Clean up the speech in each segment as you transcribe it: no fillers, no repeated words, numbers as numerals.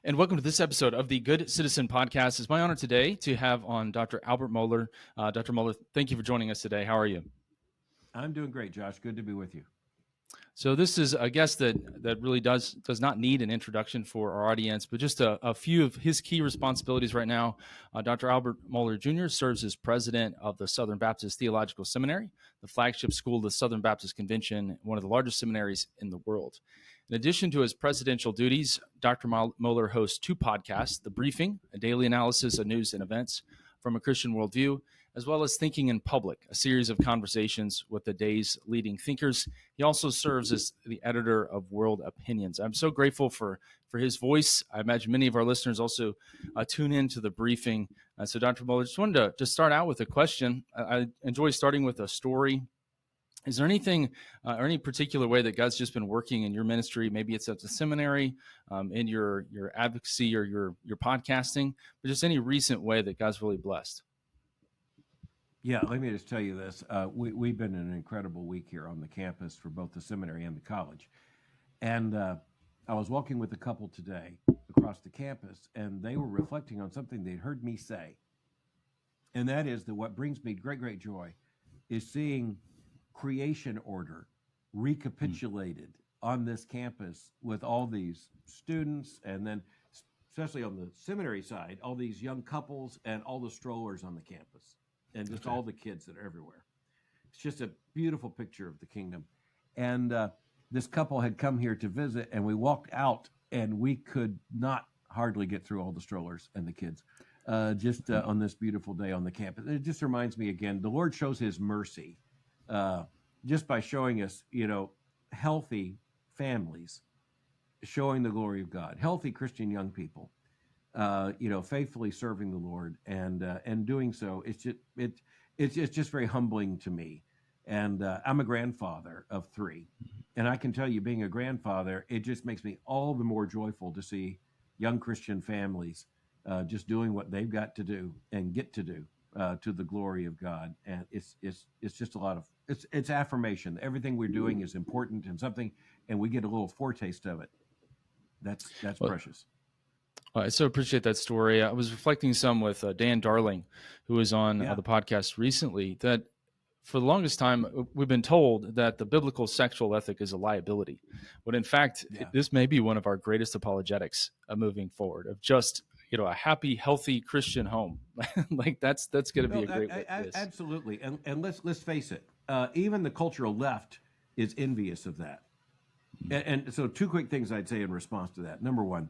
And welcome to this episode of the Good Citizen Podcast. It's my honor today to have on Dr. Albert Mohler. Dr. Mohler, thank you for joining us today. How are you? I'm doing great, Josh. Good to be with you. So this is a guest that really does not need an introduction for our audience, but just a few of his key responsibilities right now. Dr. Albert Mohler Jr. serves as president of the Southern Baptist Theological Seminary, the flagship school of the Southern Baptist Convention, one of the largest seminaries in the world. In addition to his presidential duties, Dr. Mohler hosts two podcasts, The Briefing, a daily analysis of news and events from a Christian worldview, as well as Thinking in Public, a series of conversations with the day's leading thinkers. He also serves as the editor of World Opinions. I'm so grateful for his voice. I imagine many of our listeners also tune in to The Briefing. So Dr. Mohler, just wanted to just start out with a question. I enjoy starting with a story. Is there anything or any particular way that God's just been working in your ministry? Maybe it's at the seminary, in your advocacy or your podcasting, but just any recent way that God's really blessed. Yeah, let me just tell you this. We've been in an incredible week here on the campus for both the seminary and the college. And I was walking with a couple today across the campus, and they were reflecting on something they'd heard me say. And that is that what brings me great joy is seeing creation order recapitulated on this campus with all these students, and then especially on the seminary side, all these young couples and all the strollers on the campus and just all the kids that are everywhere. It's just a beautiful picture of the kingdom. And this couple had come here to visit, and we walked out, and we could not hardly get through all the strollers and the kids on this beautiful day on the campus. It just reminds me again, the Lord shows his mercy just by showing us, healthy families, showing the glory of God, healthy Christian young people, faithfully serving the Lord and doing so. It's just very humbling to me. And I'm a grandfather of three, and I can tell you, being a grandfather, it just makes me all the more joyful to see young Christian families just doing what they've got to do and get to do to the glory of God. And it's just a lot of it's affirmation. Everything we're doing is important and something, and we get a little foretaste of it. That's precious. I so appreciate that story. I was reflecting some with Dan Darling, who was on the podcast recently, that for the longest time, we've been told that the biblical sexual ethic is a liability. But in fact, this may be one of our greatest apologetics moving forward, of just a happy, healthy Christian home. Like that's going to be a great way. Absolutely. And let's face it, even the cultural left is envious of that. And so two quick things I'd say in response to that. Number one,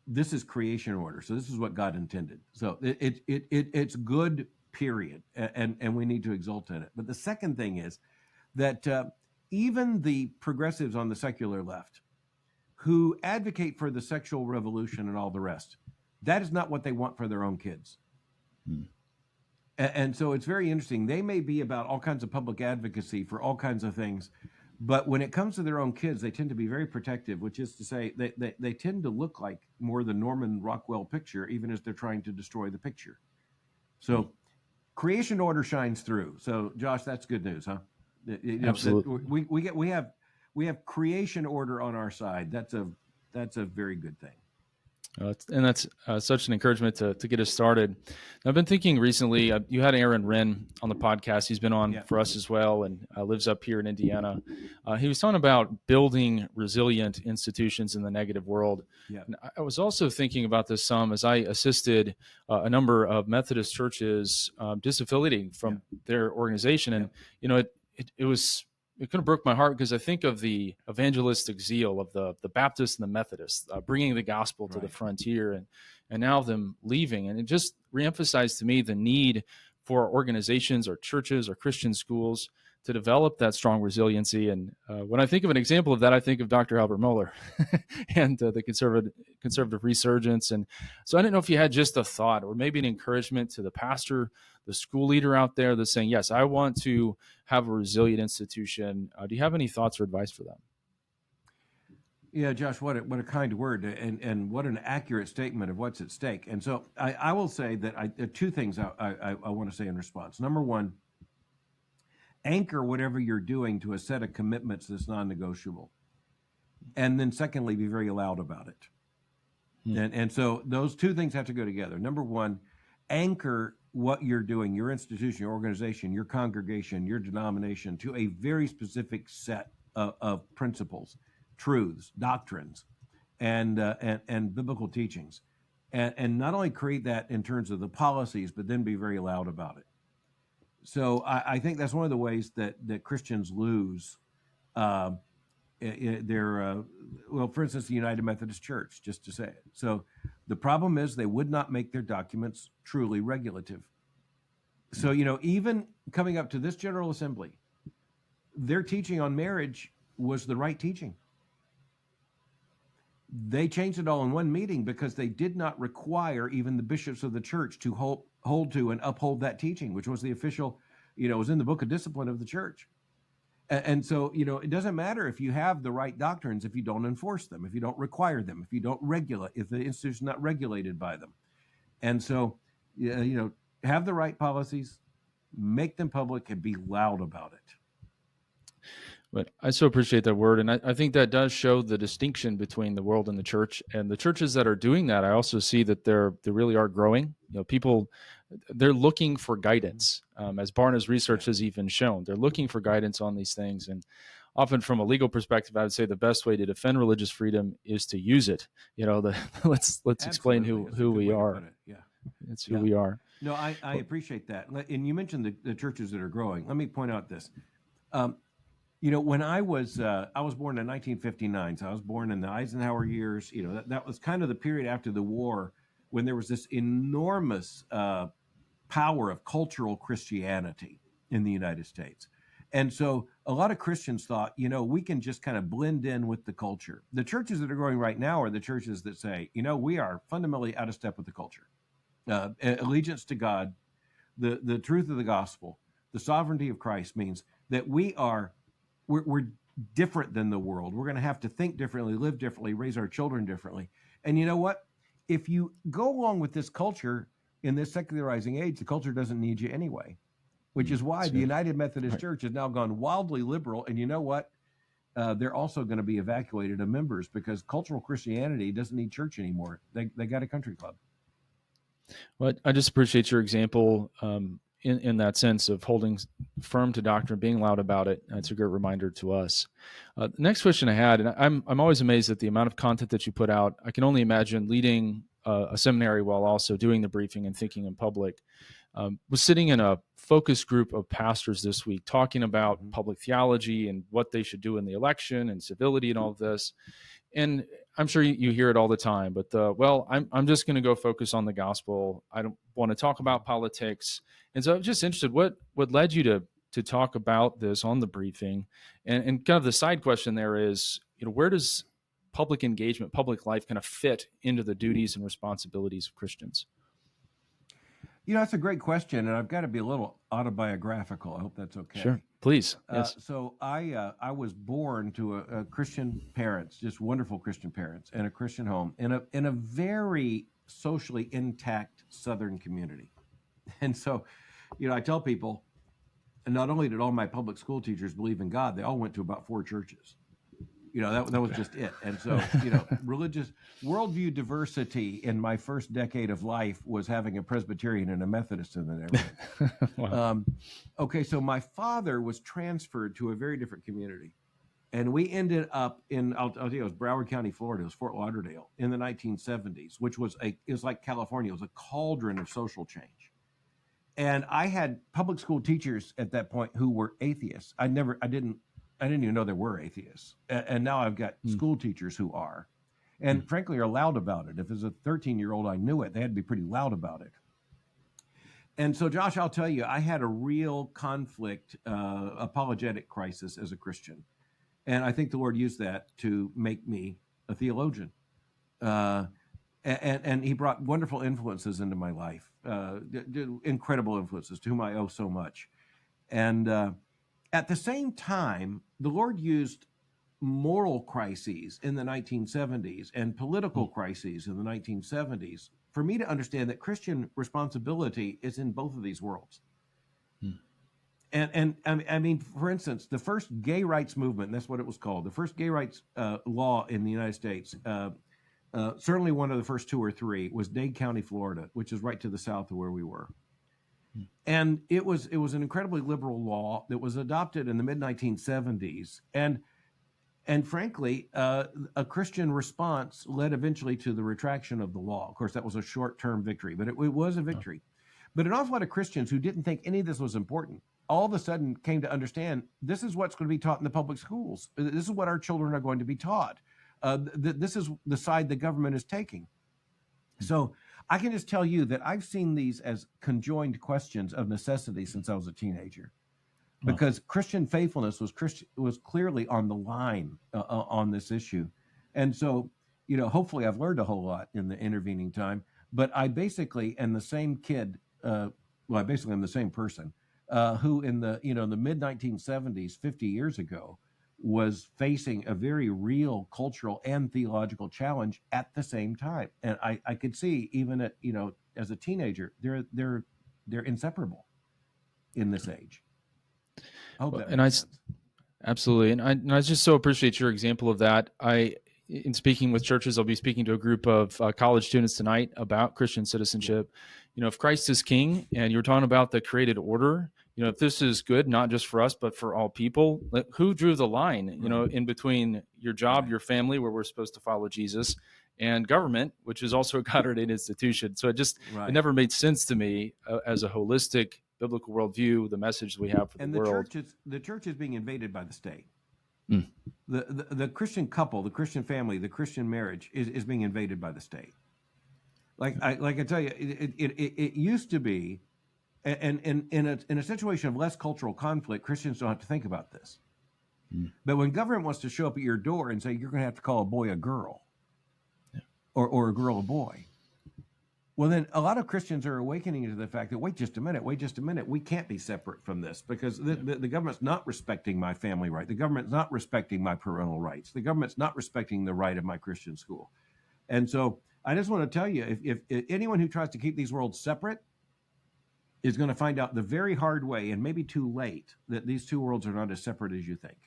this is creation order. So this is what God intended. So it's good, period. And we need to exult in it. But the second thing is that even the progressives on the secular left who advocate for the sexual revolution and all the rest, that is not what they want for their own kids. And so it's very interesting. They may be about all kinds of public advocacy for all kinds of things, but when it comes to their own kids, they tend to be very protective, which is to say they tend to look like more the Norman Rockwell picture, even as they're trying to destroy the picture. So creation order shines through. So Josh, that's good news, huh? Absolutely. We have creation order on our side. That's a very good thing. And that's such an encouragement to get us started. I've been thinking recently, you had Aaron Wren on the podcast. He's been on for us as well, and lives up here in Indiana. He was talking about building resilient institutions in the negative world. And I was also thinking about this some as I assisted a number of Methodist churches disaffiliating from their organization. And, it kind of broke my heart because I think of the evangelistic zeal of the Baptists and the Methodists, bringing the gospel to the frontier, and now them leaving. And it just reemphasized to me the need for organizations or churches or Christian schools to develop that strong resiliency. And when I think of an example of that, I think of Dr. Albert Mohler and the conservative resurgence. And so I didn't know if you had just a thought or maybe an encouragement to the pastor, the school leader out there that's saying, yes, I want to have a resilient institution. Do you have any thoughts or advice for them? Yeah, Josh, what a kind word, and what an accurate statement of what's at stake. And so I will say that two things I want to say in response. Number one, anchor whatever you're doing to a set of commitments that's non-negotiable. And then secondly, be very loud about it. And so those two things have to go together. Number one, anchor what you're doing, your institution, your organization, your congregation, your denomination, to a very specific set of principles, truths, doctrines, and biblical teachings. And not only create that in terms of the policies, but then be very loud about it. So I think that's one of the ways that Christians lose their, well, for instance, the United Methodist Church, just to say it. So the problem is they would not make their documents truly regulative. So, even coming up to this General Assembly, their teaching on marriage was the right teaching. They changed it all in one meeting because they did not require even the bishops of the church to hold to and uphold that teaching, which was the official, was in the book of discipline of the church. And so, it doesn't matter if you have the right doctrines if you don't enforce them, if you don't require them, if you don't regulate, if the institution is not regulated by them. And so, have the right policies, make them public, and be loud about it. But I so appreciate that word. And I think that does show the distinction between the world and the church. And the churches that are doing that, I also see that they really are growing. People, they're looking for guidance, as Barna's research has even shown. They're looking for guidance on these things. And often from a legal perspective, I would say the best way to defend religious freedom is to use it. Let's explain who we are. It's who we are. No, I appreciate that. And you mentioned the churches that are growing. Let me point out this. When I was born in 1959, so I was born in the Eisenhower years. That was kind of the period after the war when there was this enormous power of cultural Christianity in the United States. And so a lot of Christians thought, we can just kind of blend in with the culture. The churches that are growing right now are the churches that say, we are fundamentally out of step with the culture. Allegiance to God, the truth of the gospel, the sovereignty of Christ means that we're different than the world. We're going to have to think differently, live differently, raise our children differently. And you know what? If you go along with this culture in this secularizing age, the culture doesn't need you anyway, which is why the United Methodist Church has now gone wildly liberal. And you know what? They're also going to be evacuated of members because cultural Christianity doesn't need church anymore. They got a country club. Well, I just appreciate your example in that sense of holding firm to doctrine, being loud about it. It's a great reminder to us. The next question I had, and I'm always amazed at the amount of content that you put out. I can only imagine leading a seminary while also doing the briefing and thinking in public. Was sitting in a focus group of pastors this week talking about public theology and what they should do in the election and civility and all of this. And I'm sure you hear it all the time, but I'm just going to go focus on the gospel. I don't want to talk about politics. And so I'm just interested, what led you to talk about this on the briefing? And kind of the side question there is, where does public engagement, public life kind of fit into the duties and responsibilities of Christians? That's a great question, and I've got to be a little autobiographical. I hope that's okay. Sure, please. Yes. So I was born to a Christian parents, just wonderful Christian parents, and a Christian home in a very socially intact Southern community. And so, I tell people, and not only did all my public school teachers believe in God, they all went to about 4 churches. That was just it. And so, religious worldview diversity in my first decade of life was having a Presbyterian and a Methodist in the neighborhood. Wow. Okay, so my father was transferred to a very different community. And we ended up in, I'll tell you, it was Broward County, Florida. It was Fort Lauderdale in the 1970s, which was it was like California. It was a cauldron of social change. And I had public school teachers at that point who were atheists. I didn't even know there were atheists. And now I've got school teachers who are, and frankly are loud about it. If as a 13-year-old I knew it, they had to be pretty loud about it. And so, Josh, I'll tell you, I had a real conflict, apologetic crisis as a Christian. And I think the Lord used that to make me a theologian. And he brought wonderful influences into my life, incredible influences to whom I owe so much. And at the same time, the Lord used moral crises in the 1970s and political crises in the 1970s for me to understand that Christian responsibility is in both of these worlds. And I mean, for instance, the first gay rights movement, and that's what it was called, the first gay rights law in the United States certainly one of the first two or three was Dade County, Florida, which is right to the south of where we were. And it was an incredibly liberal law that was adopted in the mid 1970s, and frankly, a Christian response led eventually to the retraction of the law. Of course, that was a short-term victory, but it was a victory. But an awful lot of Christians who didn't think any of this was important all of a sudden came to understand this is what's going to be taught in the public schools. This is what our children are going to be taught. This is the side the government is taking. So I can just tell you that I've seen these as conjoined questions of necessity since I was a teenager, because Christian faithfulness was clearly on the line on this issue. And so, hopefully I've learned a whole lot in the intervening time, but I basically am the same kid. I basically am the same person who in the mid 1970s, 50 years ago, was facing a very real cultural and theological challenge at the same time. And I could see, even at, as a teenager, they're inseparable in this age. I hope that makes sense. Absolutely. And I just so appreciate your example of that. In speaking with churches, I'll be speaking to a group of college students tonight about Christian citizenship. If Christ is king, and you're talking about the created order, if this is good, not just for us, but for all people, who drew the line, in between your job, your family, where we're supposed to follow Jesus, and government, which is also a God-ordained institution. So it never made sense to me as a holistic biblical worldview, the message we have for the world. The church is being invaded by the state. Mm. The Christian couple, the Christian family, the Christian marriage is being invaded by the state. Like I tell you, it used to be, and in a situation of less cultural conflict, Christians don't have to think about this. Mm. But when government wants to show up at your door and say you're going to have to call a boy a girl, or a girl a boy, well, then a lot of Christians are awakening to the fact that, wait just a minute, we can't be separate from this, because the government's not respecting my family right. The government's not respecting my parental rights. The government's not respecting the right of my Christian school. And so I just want to tell you, if anyone who tries to keep these worlds separate is going to find out the very hard way, and maybe too late, that these two worlds are not as separate as you think.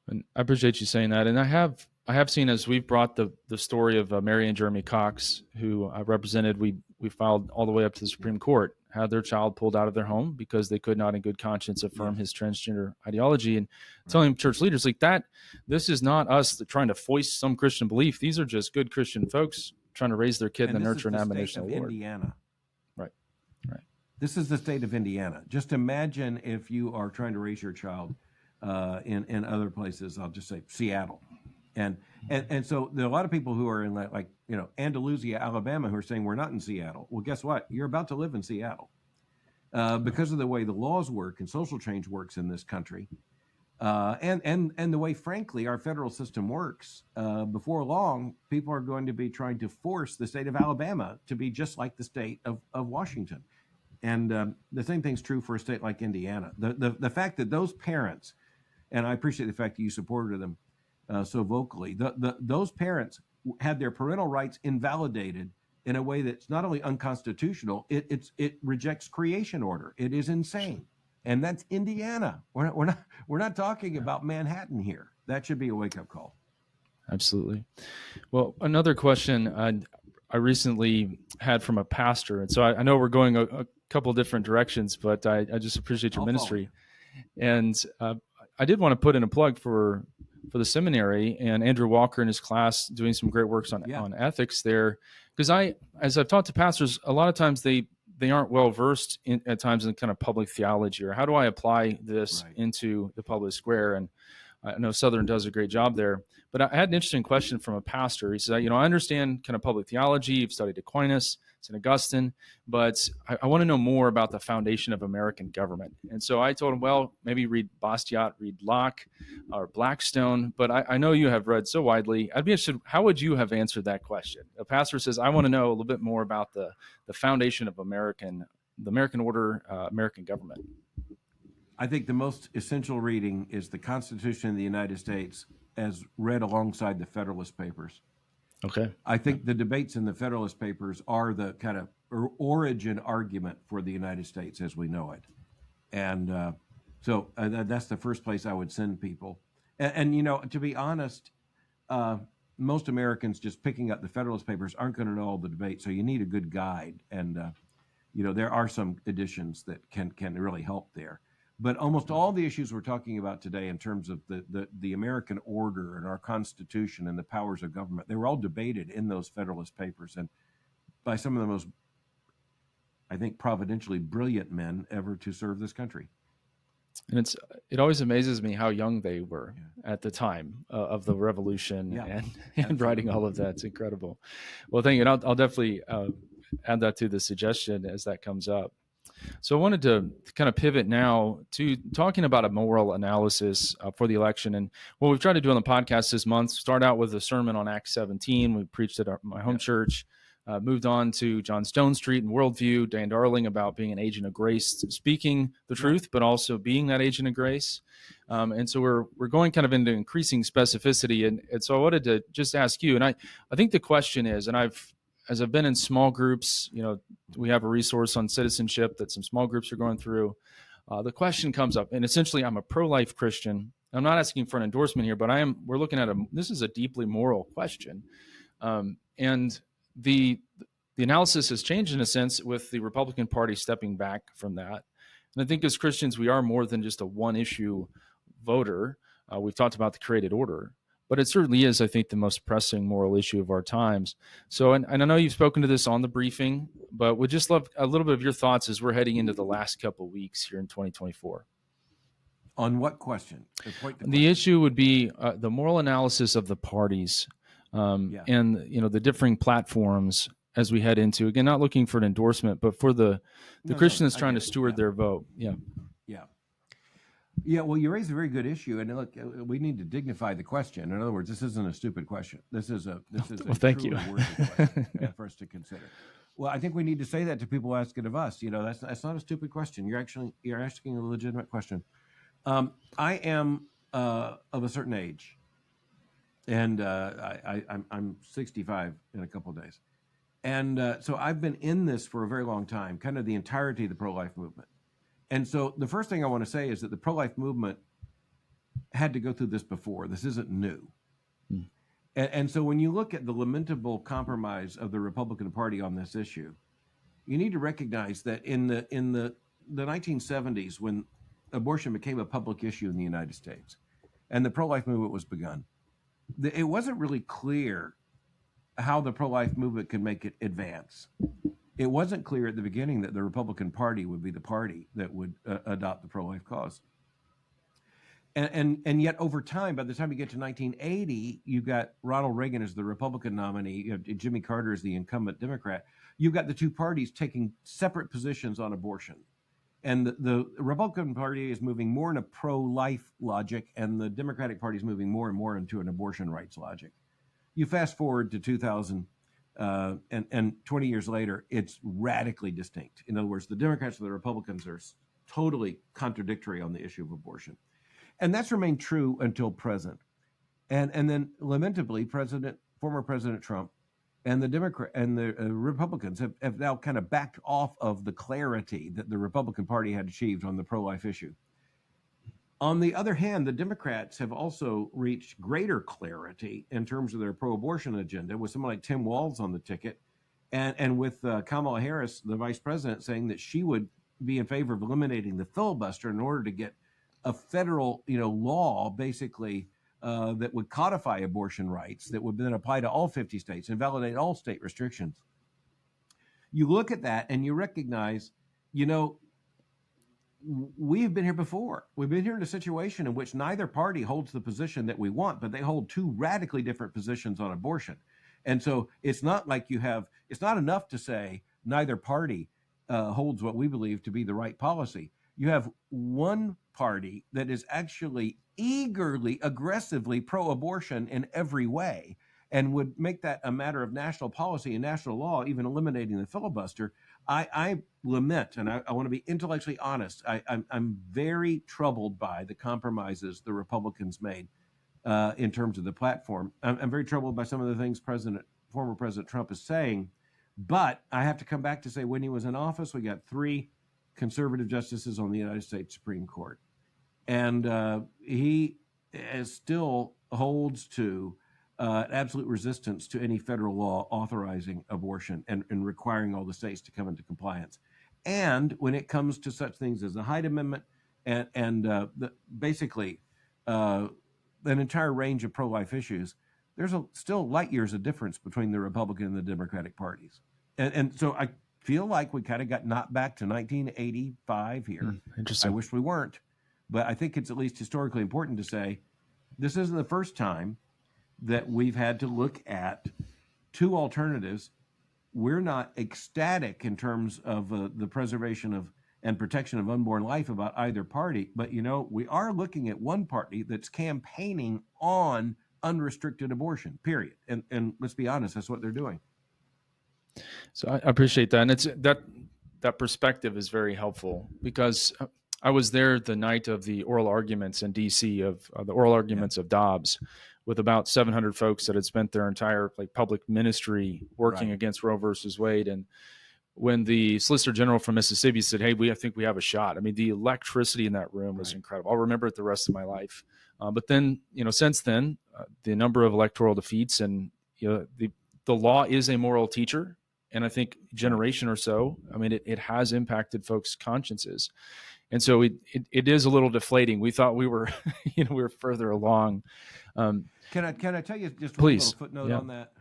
And I appreciate you saying that. And I have seen, as we've brought the story of Mary and Jeremy Cox, who I represented, we filed all the way up to the Supreme Court, had their child pulled out of their home because they could not in good conscience affirm his transgender ideology, and telling church leaders like that, this is not us trying to foist some Christian belief. These are just good Christian folks trying to raise their kid in the nurture and admonition of the Lord. Indiana. Right. This is the state of Indiana. Just imagine if you are trying to raise your child in other places. I'll just say Seattle. And so there are a lot of people who are in Andalusia, Alabama, who are saying we're not in Seattle. Well, guess what? You're about to live in Seattle because of the way the laws work and social change works in this country, and the way, frankly, our federal system works. Before long, people are going to be trying to force the state of Alabama to be just like the state of Washington. And the same thing's true for a state like Indiana. The fact that those parents, and I appreciate the fact that you supported them so vocally, those parents had their parental rights invalidated in a way that's not only unconstitutional, it rejects creation order. It is insane, and that's Indiana. We're not talking about Manhattan here. That should be a wake up call. Absolutely. Well, another question I recently had from a pastor, and so I know we're going a couple different directions, but I just appreciate your ministry. And I did want to put in a plug for the seminary, and Andrew Walker and his class doing some great works on ethics there. Because as I've talked to pastors, a lot of times they aren't well versed at times in kind of public theology, or how do I apply this into the public square. And I know Southern does a great job there. But I had an interesting question from a pastor. He said, I understand kind of public theology. You've studied Aquinas, St. Augustine, but I want to know more about the foundation of American government. And so I told him, well, maybe read Bastiat, read Locke, or Blackstone. But I know you have read so widely. I'd be interested, how would you have answered that question? A pastor says, I want to know a little bit more about the foundation of the American order, American government. I think the most essential reading is the Constitution of the United States as read alongside the Federalist Papers. Okay. I think the debates in the Federalist Papers are the kind of origin argument for the United States as we know it. And so that's the first place I would send people. And to be honest, most Americans just picking up the Federalist Papers aren't going to know all the debate, so you need a good guide. And there are some editions that can really help there. But almost all the issues we're talking about today in terms of the American order and our Constitution and the powers of government, they were all debated in those Federalist Papers and by some of the most, I think, providentially brilliant men ever to serve this country. And it always amazes me how young they were at the time of the revolution and writing all of that. It's incredible. Well, thank you. And I'll definitely add that to the suggestion as that comes up. So I wanted to kind of pivot now to talking about a moral analysis for the election. And what we've tried to do on the podcast this month, start out with a sermon on Acts 17. We preached at my home church, moved on to John Stone Street and worldview, Dan Darling about being an agent of grace, speaking the truth, but also being that agent of grace. And so we're going kind of into increasing specificity. And so I wanted to just ask you, and I think the question is, and as I've been in small groups, we have a resource on citizenship that some small groups are going through. The question comes up, and essentially I'm a pro-life Christian. I'm not asking for an endorsement here, but we're looking at this is a deeply moral question. And the analysis has changed in a sense with the Republican Party stepping back from that. And I think as Christians, we are more than just a one issue voter. We've talked about the created order, but it certainly is, I think, the most pressing moral issue of our times. So, and I know you've spoken to this on the briefing, but would just love a little bit of your thoughts as we're heading into the last couple of weeks here in 2024. On what question? The issue would be the moral analysis of the parties and the differing platforms as we head into, again, not looking for an endorsement, but for the Christian that's trying to steward their vote. Yeah, well, you raise a very good issue, and look, we need to dignify the question. In other words, this isn't a stupid question. This is a thank you. Worthy question for us to consider. Well, I think we need to say that to people who ask it of us. That's not a stupid question. You're asking a legitimate question. I am of a certain age, and I'm 65 in a couple of days, and so I've been in this for a very long time, kind of the entirety of the pro-life movement. And so the first thing I want to say is that the pro-life movement had to go through this before. This isn't new. And so when you look at the lamentable compromise of the Republican Party on this issue, you need to recognize that in the 1970s, when abortion became a public issue in the United States and the pro-life movement was begun, it wasn't really clear how the pro-life movement could make it advance. It wasn't clear at the beginning that the Republican Party would be the party that would adopt the pro-life cause. And yet over time, by the time you get to 1980, you've got Ronald Reagan as the Republican nominee, Jimmy Carter as the incumbent Democrat. You've got the two parties taking separate positions on abortion. And the Republican Party is moving more in a pro-life logic, and the Democratic Party is moving more and more into an abortion rights logic. You fast forward to 2000, and 20 years later, it's radically distinct. In other words, the Democrats and the Republicans are totally contradictory on the issue of abortion. And that's remained true until present. And then lamentably, former President Trump and the Republicans have now kind of backed off of the clarity that the Republican Party had achieved on the pro-life issue. On the other hand, the Democrats have also reached greater clarity in terms of their pro-abortion agenda, with someone like Tim Walz on the ticket, and with Kamala Harris, the vice president, saying that she would be in favor of eliminating the filibuster in order to get a federal, law, basically, that would codify abortion rights that would then apply to all 50 states and validate all state restrictions. You look at that and you recognize, we've been here before. We've been here in a situation in which neither party holds the position that we want, but they hold two radically different positions on abortion. And so it's not like it's not enough to say neither party holds what we believe to be the right policy. You have one party that is actually eagerly, aggressively pro-abortion in every way and would make that a matter of national policy and national law, even eliminating the filibuster. I lament, and I want to be intellectually honest, I'm very troubled by the compromises the Republicans made in terms of the platform. I'm very troubled by some of the things former President Trump is saying, but I have to come back to say, when he was in office, we got 3 conservative justices on the United States Supreme Court. And he still holds to absolute resistance to any federal law authorizing abortion and requiring all the states to come into compliance. And when it comes to such things as the Hyde Amendment and basically an entire range of pro-life issues, there's still light years of difference between the Republican and the Democratic parties. And so I feel like we kind of got knocked back to 1985 here. Interesting. I wish we weren't, but I think it's at least historically important to say this isn't the first time that we've had to look at two alternatives. We're not ecstatic in terms of the preservation of and protection of unborn life about either party, but we are looking at one party that's campaigning on unrestricted abortion, period. And let's be honest, that's what they're doing. So I appreciate that, and it's that perspective is very helpful, because I was there the night of the oral arguments in D.C. of the oral arguments of Dobbs, with about 700 folks that had spent their entire public ministry working against Roe versus Wade. And when the Solicitor General from Mississippi said, "Hey, I think we have a shot," I mean, the electricity in that room was incredible. I'll remember it the rest of my life. But then, since then, the number of electoral defeats, and the law is a moral teacher. And I think generation or so, I mean, it has impacted folks' consciences. And so it is a little deflating. We thought we were, we were further along. Can I tell you just please. One little footnote on that?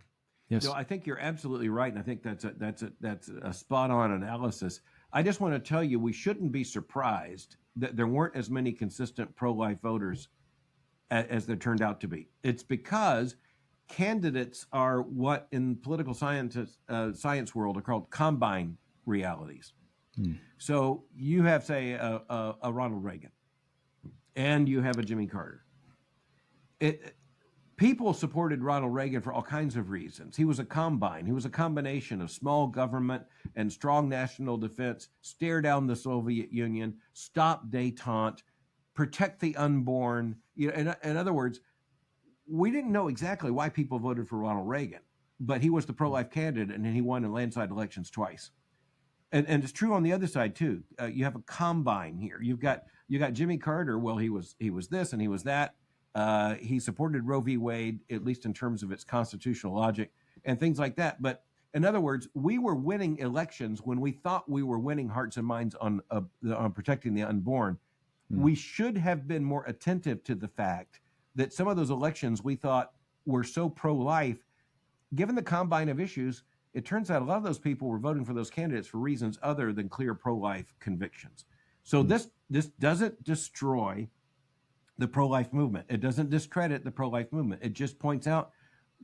Yes. I think you're absolutely right, and I think that's a spot on analysis. I just want to tell you, we shouldn't be surprised that there weren't as many consistent pro-life voters as there turned out to be. It's because candidates are what in political science world are called combine realities. So you have, say, a Ronald Reagan, and you have a Jimmy Carter. People supported Ronald Reagan for all kinds of reasons. He was a combine. He was a combination of small government and strong national defense, stare down the Soviet Union, stop détente, protect the unborn. In other words, we didn't know exactly why people voted for Ronald Reagan, but he was the pro-life candidate, and he won in landslide elections twice. And it's true on the other side too. You have a combine here. You got Jimmy Carter. Well, he was this and he was that. He supported Roe v. Wade, at least in terms of its constitutional logic and things like that. But in other words, we were winning elections when we thought we were winning hearts and minds on protecting the unborn. We should have been more attentive to the fact that some of those elections we thought were so pro-life, given the combine of issues, it turns out a lot of those people were voting for those candidates for reasons other than clear pro-life convictions. So this doesn't destroy the pro-life movement. It doesn't discredit the pro-life movement. It just points out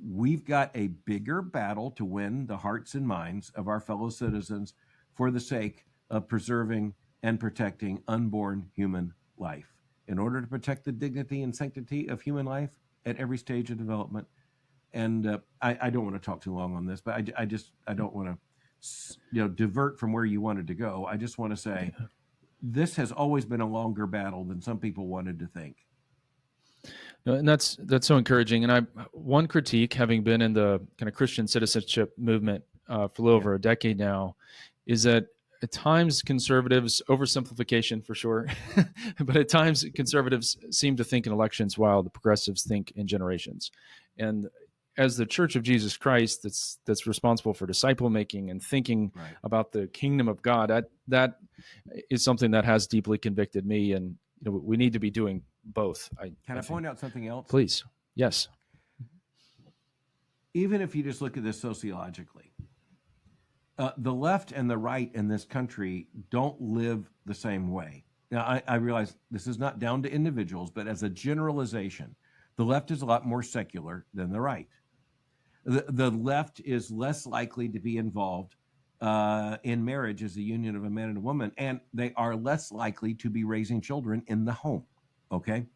we've got a bigger battle to win the hearts and minds of our fellow citizens for the sake of preserving and protecting unborn human life. In order to protect the dignity and sanctity of human life at every stage of development. And I don't want to talk too long on this, but I don't want to divert from where you wanted to go. I just want to say this has always been a longer battle than some people wanted to think. And that's so encouraging. And one critique, having been in the kind of Christian citizenship movement for a little over a decade now, is that at times conservatives, oversimplification for sure, but at times conservatives seem to think in elections while the progressives think in generations. And as the Church of Jesus Christ that's responsible for disciple making and thinking about the kingdom of God, that is something that has deeply convicted me. And we need to be doing both. Can I point out something else? Please. Yes. Even if you just look at this sociologically, the left and the right in this country don't live the same way. Now, I realize this is not down to individuals, but as a generalization, the left is a lot more secular than the right. The left is less likely to be involved in marriage as a union of a man and a woman, and they are less likely to be raising children in the home. Okay?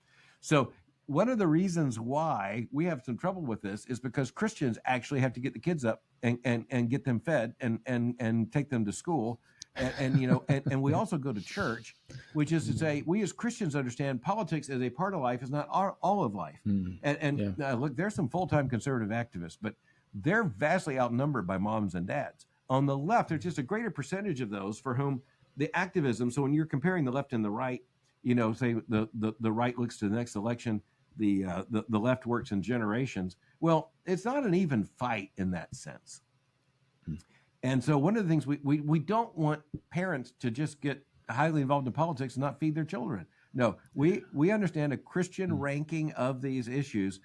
So one of the reasons why we have some trouble with this is because Christians actually have to get the kids up and get them fed and take them to school. And we also go to church, which is to say, we as Christians understand politics as a part of life is not all of life. Look, there's some full-time conservative activists, but they're vastly outnumbered by moms and dads. On the left, there's just a greater percentage of those for whom the activism. So when you're comparing the left and the right, say the right looks to the next election, the left works in generations. Well, it's not an even fight in that sense. And so one of the things we don't want parents to just get highly involved in politics and not feed their children. No, we understand a Christian ranking of these issues.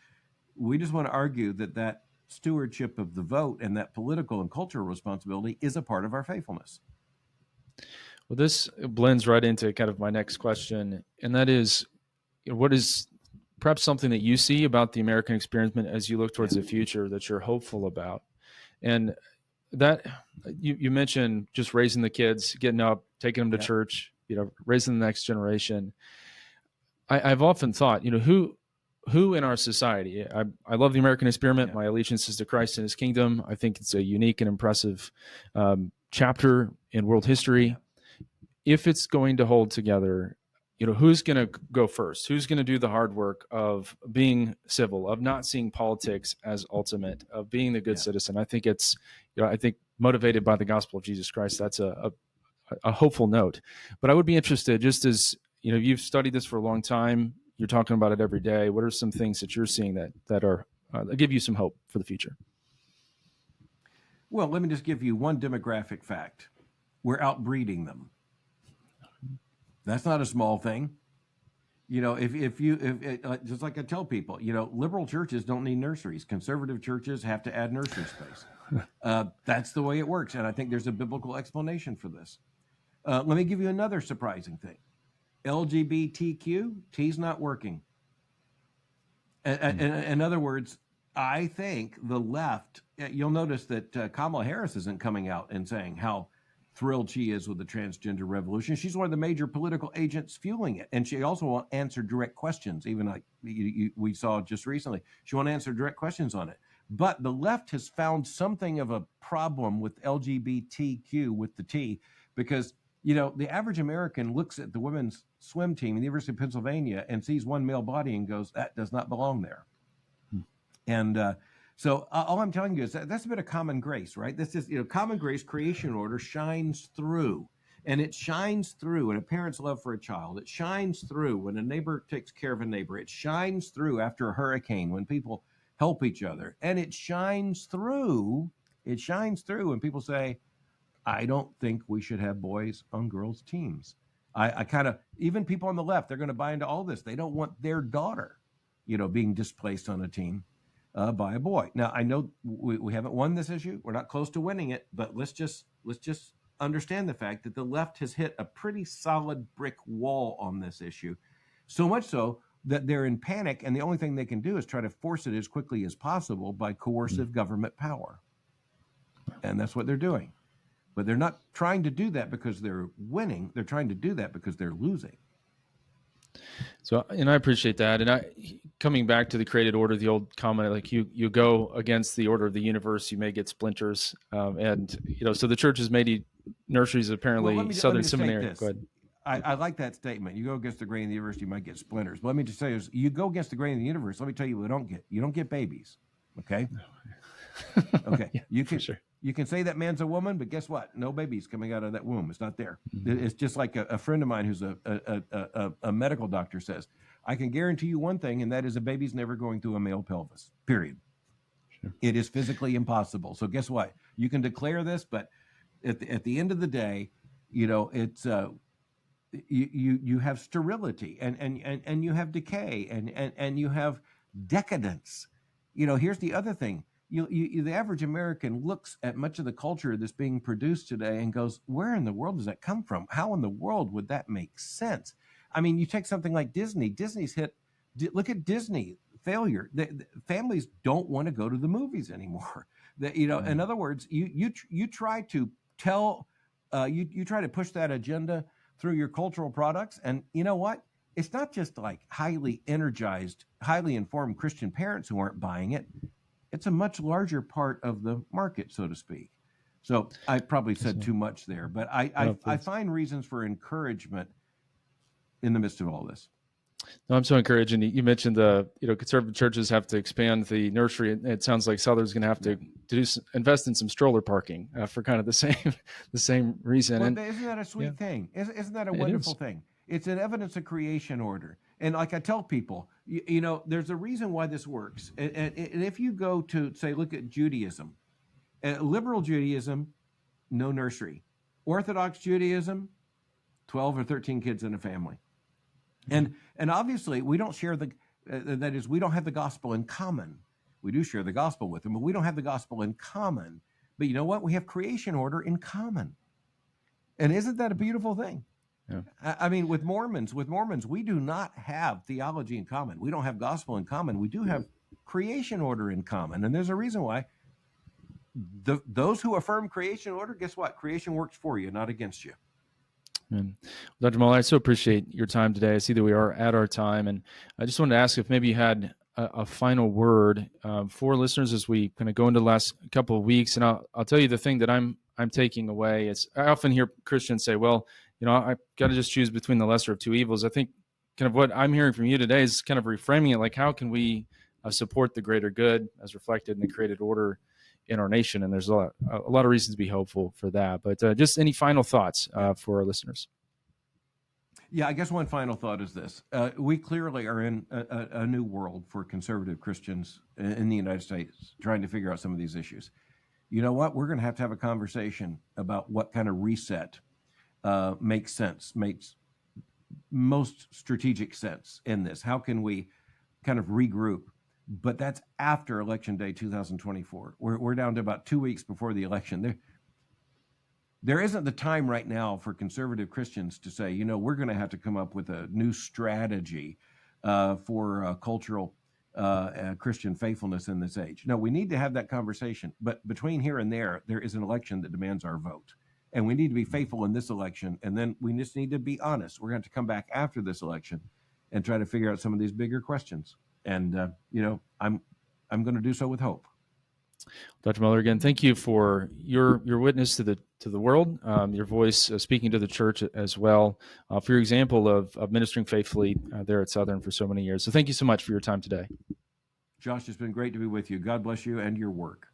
We just want to argue that stewardship of the vote and that political and cultural responsibility is a part of our faithfulness. Well, this blends right into kind of my next question, and that is, what is perhaps something that you see about the American experiment as you look towards the future that you're hopeful about? And that you mentioned just raising the kids, getting up, taking them to church, raising the next generation. I've often thought, who in our society, I love the American experiment. My allegiance is to Christ and his kingdom. I think it's a unique and impressive chapter in world history. If it's going to hold together, who's going to go first? Who's going to do the hard work of being civil, of not seeing politics as ultimate, of being the good citizen? I think it's, I think motivated by the gospel of Jesus Christ, that's a hopeful note. But I would be interested, just as, you've studied this for a long time, you're talking about it every day. What are some things that you're seeing that are that give you some hope for the future? Well, let me just give you one demographic fact. We're outbreeding them. That's not a small thing. If just like I tell people, liberal churches don't need nurseries. Conservative churches have to add nursery space. That's the way it works. And I think there's a biblical explanation for this. Let me give you another surprising thing. LGBTQ, T's not working. In other words, I think the left, you'll notice that Kamala Harris isn't coming out and saying how thrilled she is with the transgender revolution. She's one of the major political agents fueling it. And she also won't answer direct questions, even like we saw just recently. She won't answer direct questions on it. But the left has found something of a problem with LGBTQ with the T, because, the average American looks at the women's swim team in the University of Pennsylvania and sees one male body and goes, that does not belong there. And so all I'm telling you is that's a bit of common grace, right? This is, common grace, creation order shines through, and it shines through in a parent's love for a child. It shines through when a neighbor takes care of a neighbor. It shines through after a hurricane when people help each other. And it shines through when people say, I don't think we should have boys on girls' teams. I kind of, even people on the left, they're going to buy into all this. They don't want their daughter, being displaced on a team by a boy. Now, I know we haven't won this issue. We're not close to winning it, but let's just understand the fact that the left has hit a pretty solid brick wall on this issue. So much so that they're in panic, and the only thing they can do is try to force it as quickly as possible by coercive government power. And that's what they're doing. But they're not trying to do that because they're winning. They're trying to do that because they're losing. So, and I appreciate that. And coming back to the created order, the old comment, like you go against the order of the universe, you may get splinters. And, so the church has made nurseries, apparently Southern Seminary. Go ahead. I like that statement. You go against the grain of the universe, you might get splinters. But let me just say, you go against the grain of the universe, let me tell you what you don't get. You don't get babies. Okay? Okay. Yeah, You can say that man's a woman, but guess what? No baby's coming out of that womb. It's not there. Mm-hmm. It's just like a friend of mine who's a medical doctor says, I can guarantee you one thing, and that is a baby's never going through a male pelvis, period. Sure. It is physically impossible. So guess what? You can declare this, but at the end of the day, it's you have sterility and you have decay and you have decadence. Here's the other thing. The average American looks at much of the culture that's being produced today and goes, where in the world does that come from? How in the world would that make sense? I mean, you take something like Disney. Disney's look at Disney, failure. The families don't want to go to the movies anymore. In other words, you try to tell, you try to push that agenda through your cultural products. And you know what? It's not just like highly energized, highly informed Christian parents who aren't buying it. It's a much larger part of the market, so to speak. So I probably said too much there, but I find reasons for encouragement in the midst of all this. No, I'm so encouraged. And you mentioned conservative churches have to expand the nursery. It sounds like Southern's going to have to invest in some stroller parking for kind of the same reason. Well, isn't that a sweet thing? Isn't that a wonderful thing? It's an evidence of creation order. And like I tell people, There's a reason why this works. And if you go to, say, look at Judaism, liberal Judaism, no nursery. Orthodox Judaism, 12 or 13 kids in a family. And obviously, we don't share that is, we don't have the gospel in common. We do share the gospel with them, but we don't have the gospel in common. But you know what? We have creation order in common. And isn't that a beautiful thing? Yeah. I mean, with Mormons, we do not have theology in common. We don't have gospel in common. We do have creation order in common. And there's a reason why. Those who affirm creation order, guess what? Creation works for you, not against you. And Dr. Mohler, I so appreciate your time today. I see that we are at our time, and I just wanted to ask if maybe you had a final word for listeners as we kind of go into the last couple of weeks. And I'll tell you the thing that I'm taking away is I often hear Christians say, well, I've got to just choose between the lesser of two evils. I think kind of what I'm hearing from you today is kind of reframing it, like how can we support the greater good as reflected in the created order in our nation? And there's a lot of reasons to be hopeful for that. But just any final thoughts for our listeners? Yeah, I guess one final thought is this. We clearly are in a new world for conservative Christians in the United States trying to figure out some of these issues. You know what? We're going to have a conversation about what kind of reset makes sense, makes most strategic sense in this. How can we kind of regroup? But that's after Election Day 2024. We're down to about 2 weeks before the election. There isn't the time right now for conservative Christians to say, we're going to have to come up with a new strategy for cultural Christian faithfulness in this age. No, we need to have that conversation. But between here and there is an election that demands our vote. And we need to be faithful in this election. And then we just need to be honest. We're going to have to come back after this election and try to figure out some of these bigger questions. And, I'm going to do so with hope. Dr. Mohler, again, thank you for your witness to the world, your voice speaking to the church as well, for your example of ministering faithfully there at Southern for so many years. So thank you so much for your time today. Josh, it's been great to be with you. God bless you and your work.